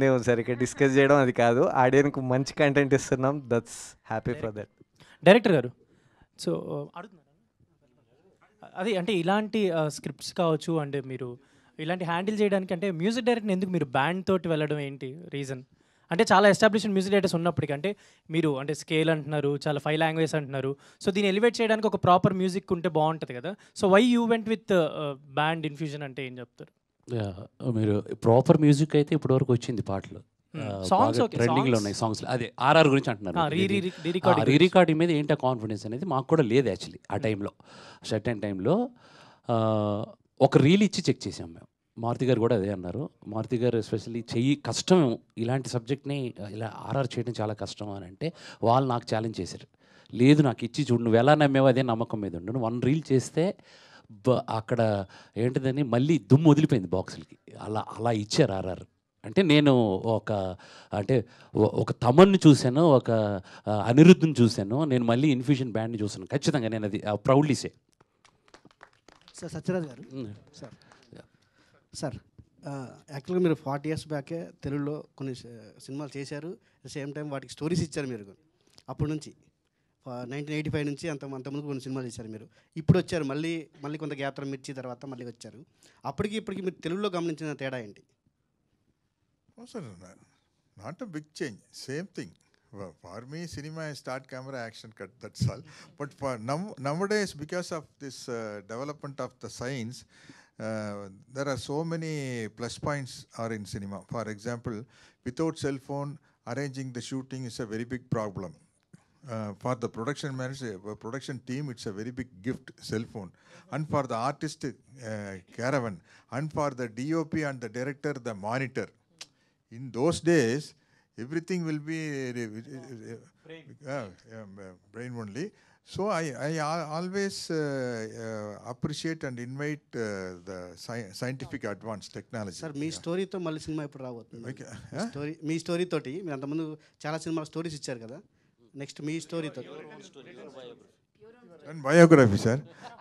ఏముందేమో sir, ఇక్కడ discuss చేయడం అది కాదు, ఆడియన్కి మంచి కంటెంట్ ఇస్తున్నాం, that's happy for that. Director గారు, సో అది అంటే ఇలాంటి స్క్రిప్ట్స్ కావచ్చు, అంటే మీరు ఇలాంటి హ్యాండిల్ చేయడానికి అంటే మ్యూజిక్ డైరెక్టర్ ఎందుకు మీరు బ్యాండ్ తోటి వెళ్ళడం ఏంటి రీజన్? అంటే చాలా ఎస్టాబ్లిష్డ్ మ్యూజిక్ డైరెక్టర్స్ ఉన్నప్పటికీ, అంటే మీరు అంటే స్కేల్ అంటున్నారు, చాలా 5 లాంగ్వేజ్ అంటున్నారు, సో దీన్ని ఎలివేట్ చేయడానికి ఒక ప్రాపర్ మ్యూజిక్ ఉంటే బాగుంటుంది కదా, so why you went with band Infusion అంటే ఏం చెప్తారు? మీరు ప్రాపర్ మ్యూజిక్ అయితే ఇప్పటివరకు వచ్చింది పాటలు, సాంగ్స్ ట్రెండింగ్లో ఉన్నాయి సాంగ్స్. అదే ఆర్ఆర్ గురించి అంటున్నారు, రీ రికార్డింగ్ మీద ఏంటి కాన్ఫిడెన్స్ అనేది మాకు కూడా లేదు యాక్చువల్లీ. ఆ టైంలో సర్టెన్ టైంలో ఒక రీల్ ఇచ్చి చెక్ చేసాం మేము. మారుతి గారు కూడా అదే అన్నారు. మారుతి గారు ఎస్పెషల్లీ కష్టం ఇలాంటి సబ్జెక్ట్ని ఇలా ఆర్ఆర్ చేయడం చాలా కష్టం అని అంటే వాళ్ళు నాకు ఛాలెంజ్ చేశారు. లేదు నాకు ఇచ్చి చూడు, నువ్వు ఎలా నమ్మేవో అదే నమ్మకం మీద ఉండు, నువ్వు 1 రీల్ చేస్తే అక్కడ ఏంటిదని మళ్ళీ దుమ్ము వదిలిపోయింది బాక్సులకి. అలా ఇచ్చారు ఆర్ఆర్. అంటే నేను ఒక తమన్ను చూశాను, ఒక అనిరుద్ధ్ని చూశాను, నేను మళ్ళీ ఇన్ఫ్యూజన్ బ్యాండ్ని చూశాను. ఖచ్చితంగా నేను అది ప్రౌడ్లీ సే. సార్ సత్యరాజ్ గారు, సార్ యాక్చువల్గా మీరు 40 years బ్యాకే తెలుగులో కొన్ని సినిమాలు చేశారు, అట్ ద సేమ్ టైం వాటికి స్టోరీస్ ఇచ్చారు మీరు. అప్పటి నుంచి 1985 నుంచి అంతకుముందు కొన్ని సినిమాలు చేశారు మీరు. ఇప్పుడు వచ్చారు మళ్ళీ కొంత గ్యాప్ తర్వాత మిర్చి తర్వాత మళ్ళీ వచ్చారు. ఇప్పటికి మీరు తెలుగులో గమనించిన తేడా ఏంటి? Sir not a big change, same thing. For me, cinema is start, camera, action, cut, that's all. But for nowadays, because of this development of the science, there are so many plus points are in cinema. For example, without cell phone, arranging the shooting is a very big problem. For the production manager, production team, it's a very big gift, cell phone. And for the artist, caravan. And for the DOP and the director, the monitor. In those days, everything will be brain only. So I always appreciate and invite the scientific advanced technology. Sir మీ స్టోరీతో మళ్ళీ cinema ఇప్పుడు రాబోతుంది. మీ story తోటి మీరు అంతకుముందు చాలా cinema stories ఇచ్చారు కదా, నెక్స్ట్ మీ స్టోరీతో and biography, sir.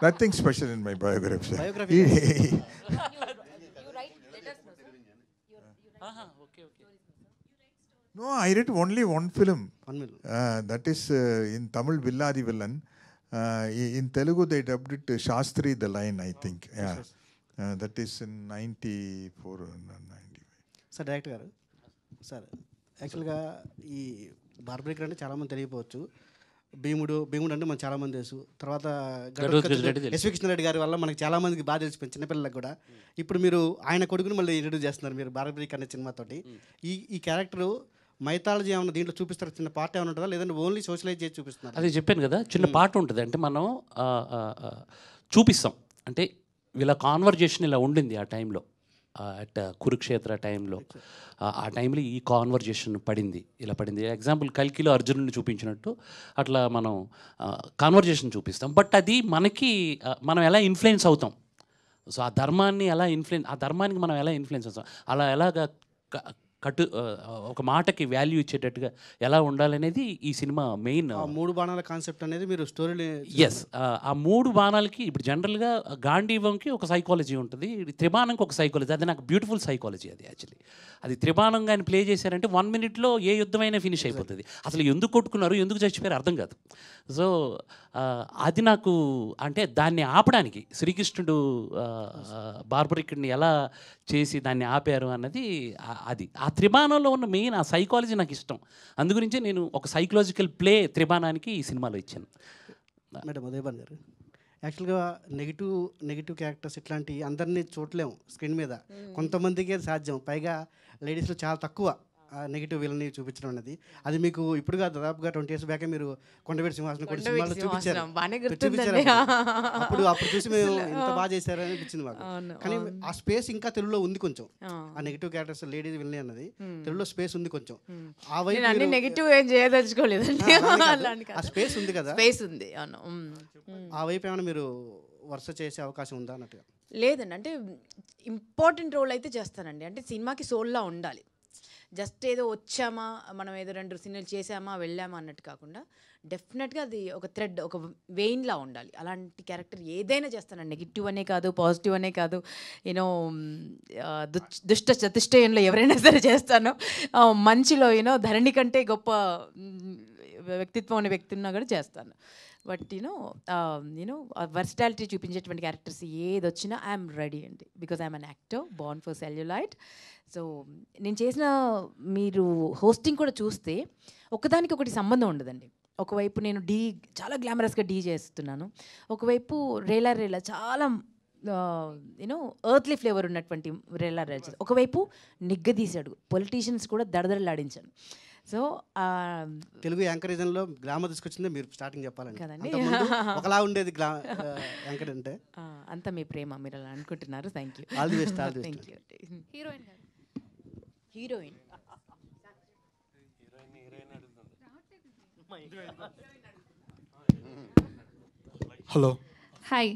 Nothing special in my biography, sir. Biography. No, I read only one film. One film. That is in Tamil, Villadi Villan. In Telugu, they dubbed it Shastri the Line, I think. Yeah. That is in 94 or 95. Sir director గారు, sir యాక్చువల్గా ఈ barbaric అంటే చాలామంది తెలియకపోవచ్చు. భీముడు అంటే మనకు చాలామంది తెలుసు. తర్వాత ఎస్వి కృష్ణారెడ్డి గారి వల్ల మనకు చాలామందికి బాగా తెలిసిపోయింది, చిన్నపిల్లలకు కూడా. ఇప్పుడు మీరు ఆయన కొడుకుని మళ్ళీ ఇంట్రడ్యూస్ చేస్తున్నారు మీరు బార్బరిక్ అనే సినిమాతోటి. ఈ క్యారెక్టరు మైథాలజీ ఏమైనా దీంట్లో చూపిస్తారు, చిన్న పార్ట్ ఏమైనా ఉంటుందా, లేదంటే ఓన్లీ సోషలైజ్ చేసి చూపిస్తున్నారు? అదే చెప్పాను కదా, చిన్న పార్ట్ ఉంటుంది. అంటే మనం చూపిస్తాం, అంటే వీళ్ళ కాన్వర్జేషన్ ఇలా ఉండింది ఆ టైంలో, అట్ కురుక్షేత్ర టైంలో. ఆ టైంలో ఈ కాన్వర్జేషన్ ఇలా పడింది. ఎగ్జాంపుల్ కల్కిలో అర్జునుడిని చూపించినట్టు అట్లా మనం కాన్వర్జేషన్ చూపిస్తాం. బట్ అది మనం ఎలా ఇన్ఫ్లుయెన్స్ అవుతాం, సో ఆ ధర్మానికి మనం ఎలా ఇన్ఫ్లుయెన్స్ అవుతాం, అలా ఎలాగ ఒక మాటకి వాల్యూ ఇచ్చేటట్టుగా ఎలా ఉండాలనేది ఈ సినిమా మెయిన్. 3 బాణాల కాన్సెప్ట్ అనేది మీరు స్టోరీలో. ఎస్, ఆ 3 బాణాలకి ఇప్పుడు జనరల్గా గాంధీవంకి ఒక సైకాలజీ ఉంటుంది, త్రిబాణంకి ఒక సైకాలజీ. అది నాకు బ్యూటిఫుల్ సైకాలజీ అది యాక్చువల్లీ. అది త్రిబాణంగా ఆయన ప్లే చేశారంటే 1 minute ఏ యుద్ధమైనా ఫినిష్ అయిపోతుంది. అసలు ఎందుకు కొట్టుకున్నారు, ఎందుకు చచ్చిపోయారు అర్థం కాదు. సో అది నాకు అంటే దాన్ని ఆపడానికి శ్రీకృష్ణుడు బార్బరిక్ని ఎలా చేసి దాన్ని ఆపారు అన్నది అది. ఆ త్రిబాణంలో ఉన్న మెయిన్ ఆ సైకాలజీ నాకు ఇష్టం. అందుగురించే నేను ఒక సైకలాజికల్ ప్లే త్రిబాణానికి ఈ సినిమాలో ఇచ్చాను. మేడం ఉదయభాన్ గారు, యాక్చువల్గా నెగిటివ్ క్యారెక్టర్స్ ఇట్లాంటి అందరినీ చూడలేము స్క్రీన్ మీద, కొంతమందికే సాధ్యం. పైగా లేడీస్లో చాలా తక్కువ నెగిటివ్ విలన్ని చూపించడం అనేది. అది మీకు ఇప్పుడుగా దాదాపుగా 20 years బ్యాకే మీరు కొండవీటి సింహాసనం కొన్ని సినిమాలు చూపించారు. అప్పుడు చూసి మేము ఇంత బాగా చేశారు అనిపించింది మాకు. కానీ ఆ స్పేస్ ఇంకా తెలుగులో ఉంది కొంచెం. ఆ నెగిటివ్ క్యారెక్టర్స్ లేడీస్ విలన్ అన్నది తెలుగులో స్పేస్ ఉంది కొంచెం. ఆ వైపు నెగిటివ్ ఏం చేయదలుచుకోలేదండి, ఆ స్పేస్ ఉంది కదా, స్పేస్ ఉంది. ఆ వైపు ఏమైనా మీరు వరుస చేసే అవకాశం ఉందా అన్నట్టుగా? లేదండి, అంటే ఇంపార్టెంట్ రోల్ అయితే చేస్తానండి. అంటే సినిమాకి సోల్లా ఉండాలి. జస్ట్ ఏదో వచ్చామా, మనం ఏదో 2 సినిమాలు చేసామా వెళ్ళామా అన్నట్టు కాకుండా డెఫినెట్గా అది ఒక థ్రెడ్, ఒక వెయిన్లా ఉండాలి. అలాంటి క్యారెక్టర్ ఏదైనా చేస్తానండి, నెగిటివ్ అనే కాదు, పాజిటివ్ అనే కాదు, యూనో దుష్ట చతుష్టయంలో ఎవరైనా సరే చేస్తాను. మంచిలో ధరణి కంటే గొప్ప వ్యక్తిత్వం అనే వ్యక్తి ఉన్నా కూడా చేస్తాను. బట్ వర్సిటాలిటీ చూపించేటువంటి క్యారెక్టర్స్ ఏది వచ్చినా ఐఎమ్ రెడీ అండి, because I'm an actor Born for celluloid. So నేను చేసిన మీరు హోస్టింగ్ కూడా చూస్తే ఒకదానికి ఒకటి సంబంధం ఉండదండి. ఒకవైపు నేను చాలా గ్లామరస్గా డీ చేస్తున్నాను, ఒకవైపు రేలా చాలా ఎర్త్లీ ఫ్లేవర్ ఉన్నటువంటి రేలా ఒకవైపు నిగ్గదీశాడు, పొలిటీషియన్స్ కూడా దడదడలాడించాను. సో తెలుగు యాంకరిజంలో గ్లామర్ తీసుకొచ్చిందే మీరు స్టార్టింగ్ చెప్పాలండి కదండి. ఒకలా ఉండేది యాంకర్ అంటే. అంతా మీ ప్రేమ, మీరు అలా అనుకుంటున్నారు. Thank you. All the best. Thank you. Heroine Hello. Hi.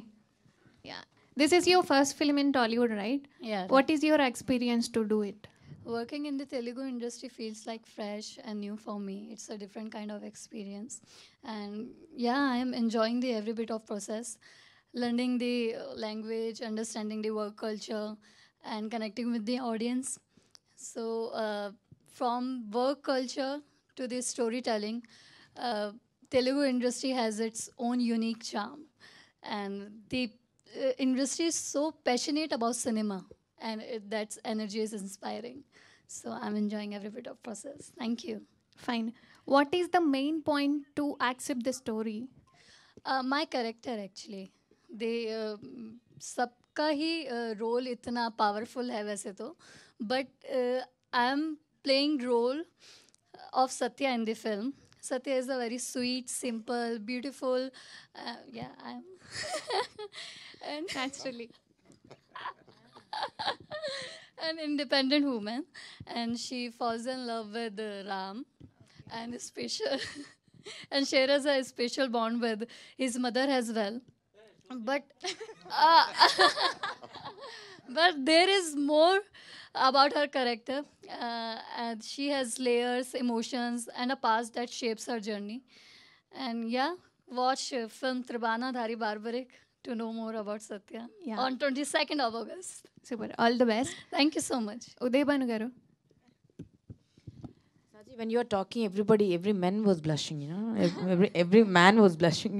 Yeah. This is your first film in Tollywood, right? Yeah. What is your experience to do it? Working in the Telugu industry feels like fresh and new for me. It's a different kind of experience. And yeah, I am enjoying the every bit of process, learning the language, understanding the work culture, and connecting with the audience. So from work culture to the storytelling, Telugu industry has its own unique charm. And the industry is so passionate about cinema, and that's energy is inspiring. So I'm enjoying every bit of process. Thank you. Fine. What is the main point to accept the story? My character actually, they सबका ही role इतना powerful है वैसे तो, but I am playing role of Satya in the film. Satya is a very sweet, simple, beautiful, yeah, I am. And Naturally. an independent woman, and she falls in love with Ram, and and shares a special bond with his mother as well. But but there is more about her character, and she has layers, emotions, and a past that shapes her journey. And yeah, watch film Tribana Dhari Barbaric to know more about Satya. Yeah. On 22nd of August. Super. All the best. Thank you so much. Uday Banu garu. Saji, when you are talking, every man was blushing, every man was blushing.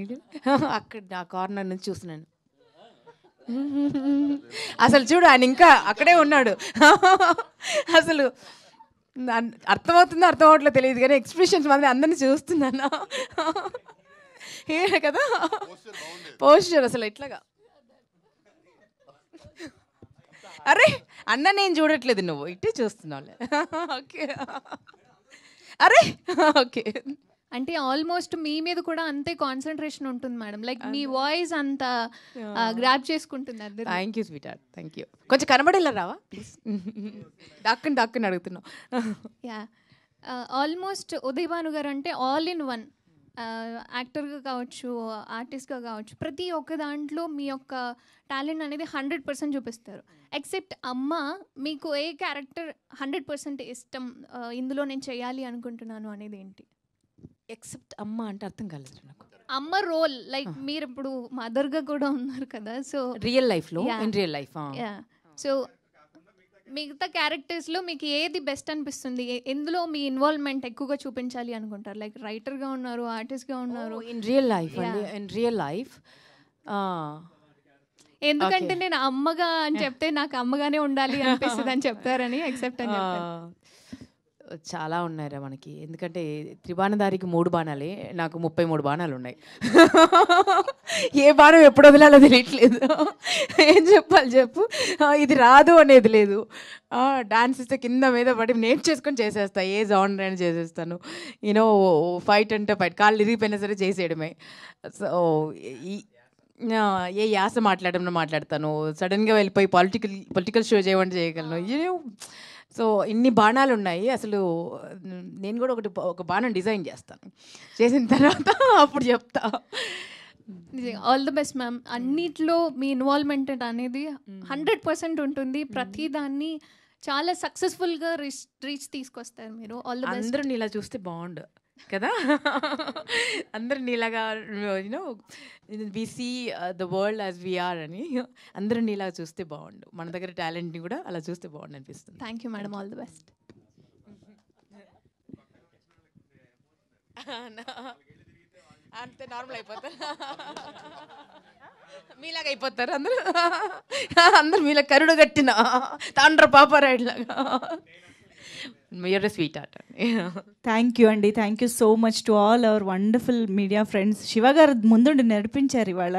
అక్కడ నా corner నుంచి చూస్తున్నాను. అసలు చూడు, ఆయన ఇంకా అక్కడే ఉన్నాడు. అసలు అర్థమవుతుందో అర్థం అవట్లేదు తెలియదు కానీ ఎక్స్ప్రెషన్స్ మాత్రం అందరినీ చూస్తున్నాను కదా. పోస్చర్ అసలు ఇట్లాగా, అరే అన్న నేను చూడట్లేదు, నువ్వు ఇట్టే చూస్తున్నావు. ఓకే, అరే ఓకే. అంటే ఆల్మోస్ట్ మీ మీద కూడా అంతే కాన్సన్ట్రేషన్ ఉంటుంది మేడం, లైక్ మీ వాయిస్ అంత గ్రాప్ చేసుకుంటుంది అందరూ. Thank you sweet heart, thank you. కొంచెం కనబడేలా రావా ప్లీజ్, డాక్కుని అడుగుతున్నావు. యా, ఆల్మోస్ట్ ఉదయ్ భాను గారు అంటే ఆల్ ఇన్ వన్, యాక్టర్గా కావచ్చు, ఆర్టిస్ట్గా కావచ్చు, ప్రతి ఒక్క దాంట్లో మీ యొక్క టాలెంట్ అనేది 100% చూపిస్తారు. ఎక్సెప్ట్ అమ్మ, మీకు ఏ క్యారెక్టర్ 100% ఇష్టం, ఇందులో నేను చేయాలి అనుకుంటున్నాను అనేది ఏంటి? ఎక్సెప్ట్ అమ్మ అంటే అర్థం కాలేదు నాకు. అమ్మ రోల్, లైక్ మీరు ఇప్పుడు మదర్గా కూడా ఉన్నారు కదా, సో రియల్ లైఫ్లో, ఇన్ రియల్ లైఫ్. సో మిగతా క్యారెక్టర్స్లో మీకు ఏది బెస్ట్ అనిపిస్తుంది, ఎందులో మీ ఇన్వాల్వ్మెంట్ ఎక్కువగా చూపించాలి అనుకుంటారు? లైక్ రైటర్గా ఉన్నారు, ఆర్టిస్ట్గా ఉన్నారు. ఇన్ రియల్ లైఫ్ అండి, ఇన్ రియల్ లైఫ్. ఎందుకంటే నేను అమ్మగా అని చెప్తే నాకు అమ్మగానే ఉండాలి అనిపిస్తుంది అని చెప్తారని ఎక్సెప్ట్ అని చెప్పారు. చాలా ఉన్నాయిరా మనకి, ఎందుకంటే త్రిబాణధారికి 3 బాణాలే, నాకు 33 బాణాలు ఉన్నాయి. ఏ బాణం ఎప్పుడు వదిలాలో తెలియట్లేదు. ఏం చెప్పాలి చెప్పు, ఇది రాదు అనేది లేదు. డాన్స్ ఇస్తే కింద మీద పడి నేర్చేసుకొని చేసేస్తా, ఏ జానర్ అయినా చేసేస్తాను. ఫైట్ అంటే ఫైట్, కాళ్ళు ఇరిగిపోయినా సరే చేసేయడమే. సో ఏ యాస మాట్లాడతాను, సడన్గా వెళ్ళిపోయి పొలిటికల్ షో చేయమంటే చేయగలను. సో ఇన్ని బాణాలు ఉన్నాయి. అసలు నేను కూడా ఒక బాణం డిజైన్ చేస్తాను, చేసిన తర్వాత అప్పుడు చెప్తా. All the best ma'am. అన్నిట్లో మీ ఇన్వాల్వ్మెంట్ అనేది 100% ఉంటుంది. ప్రతి దాన్ని చాలా సక్సెస్ఫుల్గా రీచ్ తీసుకొస్తారు మీరు. All the best. అందరూ నీలా చూస్తే బాగుండు కదా. అందరూ నీలాగా you know we see the world as we are అని అందరూ నీలా చూస్తే బాగుండు. మన దగ్గర టాలెంట్ని కూడా అలా చూస్తే బాగుండు అనిపిస్తుంది. Thank you madam. All the best. అంతే నార్మల్ అయిపోతారు, మీలాగా అయిపోతారు అందరూ. అందరు మీలా కరుడు కట్టిన తాండ్ర పాపారాయుడు లాగా. Your sweet art. Thank you అండి. Thank you so much to all our wonderful media friends. Shiva గారు ముందుండి నడిపించారు ఇవాళ.